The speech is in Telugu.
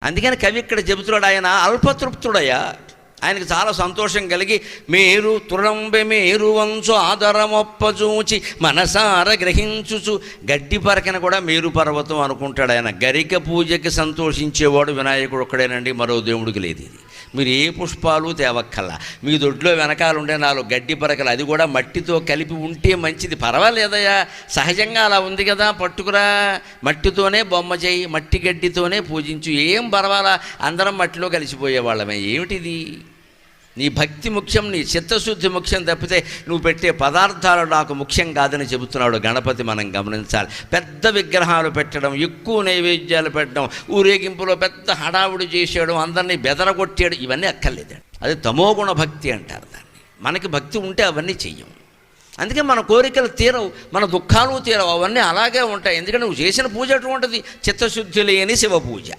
అందుకని కవి ఇక్కడ చెబుతున్నాడు, ఆయన అల్పతృప్తుడయ్యా. ఆయనకు చాలా సంతోషం కలిగి మేరు తురంబె మేరు వంచు ఆదరమొప్పచూచి మనసార గ్రహించుచు గడ్డి పరకన కూడా మేరు పర్వతం అనుకుంటాడు ఆయన. గరిక పూజకి సంతోషించేవాడు వినాయకుడు ఒక్కడేనండి, మరో దేవుడికి లేదు. ఇది మీరు ఏ పుష్పాలు తేవక్కల్లా, మీ దొడ్లో వెనకాల ఉండే 4 గడ్డి పరకలు, అది కూడా మట్టితో కలిపి ఉంటే మంచిది. పర్వాలేదయ్యా, సహజంగా అలా ఉంది కదా, పట్టుకురా, మట్టితోనే బొమ్మ చేయి, మట్టి గడ్డితోనే పూజించు, ఏం పర్వాలా, అందరం మట్టిలో కలిసిపోయేవాళ్ళమే. ఏమిటిది? నీ భక్తి ముఖ్యం, నీ చిత్తశుద్ధి ముఖ్యం తప్పితే నువ్వు పెట్టే పదార్థాలు నాకు ముఖ్యం కాదని చెబుతున్నాడు గణపతి. మనం గమనించాలి. పెద్ద విగ్రహాలు పెట్టడం, ఎక్కువ నైవేద్యాలు పెట్టడం, ఊరేగింపులో పెద్ద హడావుడి చేసేయడం, అందరినీ బెదరగొట్టేయడం, ఇవన్నీ అక్కర్లేదండి. అది తమోగుణ భక్తి అంటారు దాన్ని. మనకి భక్తి ఉంటే అవన్నీ చెయ్యం. అందుకే మన కోరికలు తీరవు, మన దుఃఖాలు తీరవు, అవన్నీ అలాగే ఉంటాయి. ఎందుకంటే నువ్వు చేసిన పూజ అటువంటిది, చిత్తశుద్ధి లేని శివ పూజ.